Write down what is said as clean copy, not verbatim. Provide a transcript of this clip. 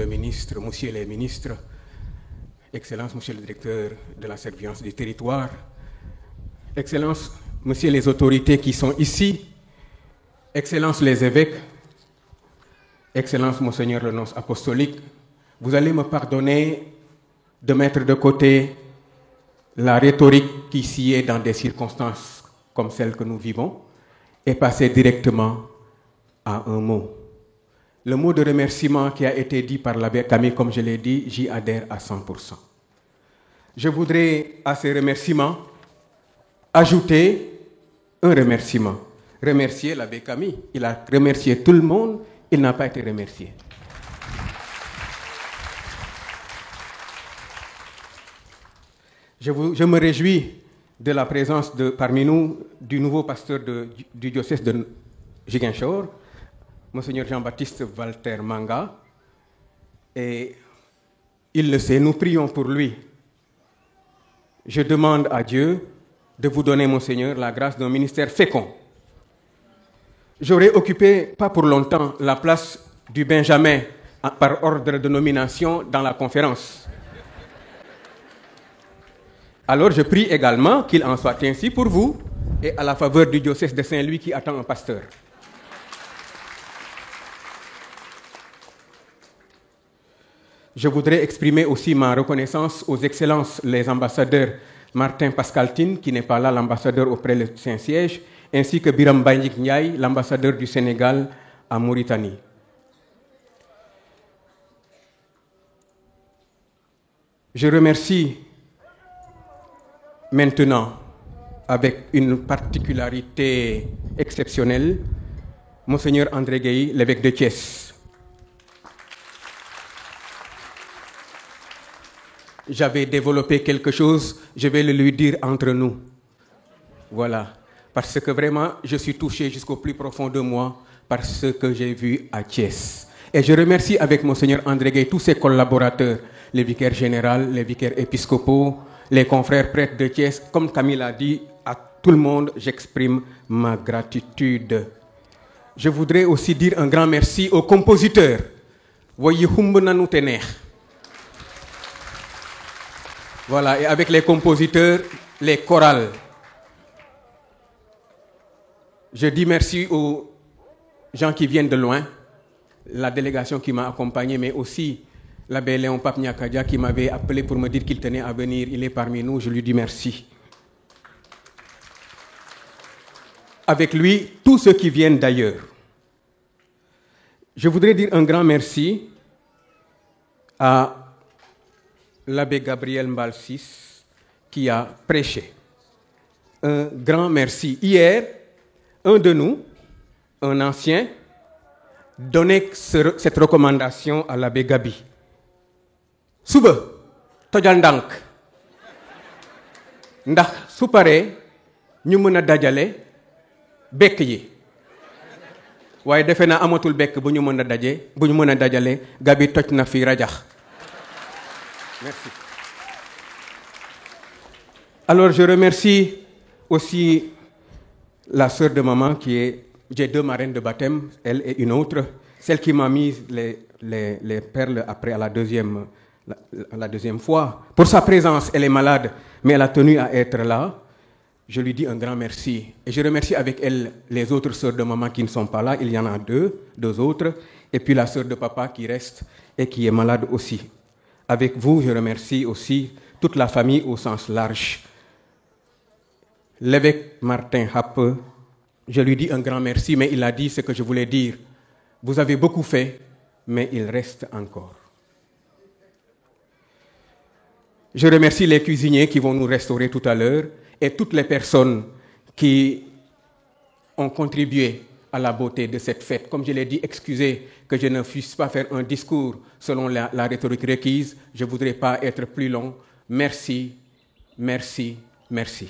le ministre, Monsieur les ministres, Excellences, Monsieur le directeur de la surveillance du territoire, Excellences, Messieurs les autorités qui sont ici, Excellences les évêques, Excellences, Monseigneur le nonce apostolique, vous allez me pardonner de mettre de côté la rhétorique qui s'y est dans des circonstances comme celles que nous vivons et passer directement à un mot. Le mot de remerciement qui a été dit par l'abbé Camille, comme je l'ai dit, j'y adhère à 100%. Je voudrais à ces remerciements ajouter un remerciement. Remercier l'abbé Camille. Il a remercié tout le monde, il n'a pas été remercié. Je me réjouis de la présence parmi nous du nouveau pasteur du diocèse de Ziguinchor, Monseigneur Jean-Baptiste Walter Manga, et il le sait, nous prions pour lui. Je demande à Dieu de vous donner, Monseigneur, la grâce d'un ministère fécond. J'aurais occupé, pas pour longtemps, la place du Benjamin par ordre de nomination dans la conférence. Alors je prie également qu'il en soit ainsi pour vous et à la faveur du diocèse de Saint-Louis qui attend un pasteur. Je voudrais exprimer aussi ma reconnaissance aux excellences, les ambassadeurs Martin Pascaltine, qui n'est pas là, l'ambassadeur auprès du Saint-Siège, ainsi que Biram Bandik Ndiaye, l'ambassadeur du Sénégal à Mauritanie. Je remercie maintenant, avec une particularité exceptionnelle, Monseigneur André Gueye, l'évêque de Thiès. J'avais développé quelque chose, je vais le lui dire entre nous. Voilà. Parce que vraiment, je suis touché jusqu'au plus profond de moi par ce que j'ai vu à Thiès. Et je remercie avec Monseigneur André Gueye tous ses collaborateurs, les vicaires généraux, les vicaires épiscopaux, les confrères prêtres de Thiès. Comme Camille a dit, à tout le monde, j'exprime ma gratitude. Je voudrais aussi dire un grand merci aux compositeurs. Voyez, voilà, et avec les compositeurs, les chorales. Je dis merci aux gens qui viennent de loin, la délégation qui m'a accompagné, mais aussi l'abbé Léon Pape Nyakadia qui m'avait appelé pour me dire qu'il tenait à venir. Il est parmi nous, je lui dis merci. Avec lui, tous ceux qui viennent d'ailleurs. Je voudrais dire un grand merci à l'abbé Gabriel Mbalsis qui a prêché. Un grand merci. Hier, un de nous, un ancien, donnait cette recommandation à l'abbé Gabi. Suba, tojal ndank. Ndax su paree ñu mën a dajale bekk yi. Waaye defe naa amatul bekk bu ñu mën a dajale Gabi toj na fi rajax. Merci. Alors je remercie aussi la sœur de maman qui est, j'ai deux marraines de baptême, elle et une autre, celle qui m'a mis les perles après à la deuxième fois. Pour sa présence, elle est malade, mais elle a tenu à être là. Je lui dis un grand merci. Et je remercie avec elle les autres sœurs de maman qui ne sont pas là. Il y en a deux autres. Et puis la sœur de papa qui reste et qui est malade aussi. Avec vous, je remercie aussi toute la famille au sens large. L'évêque Martin Happe, je lui dis un grand merci, mais il a dit ce que je voulais dire. Vous avez beaucoup fait, mais il reste encore. Je remercie les cuisiniers qui vont nous restaurer tout à l'heure et toutes les personnes qui ont contribué à la beauté de cette fête. Comme je l'ai dit, excusez que je ne puisse pas faire un discours selon la rhétorique requise. Je ne voudrais pas être plus long. Merci, merci, merci.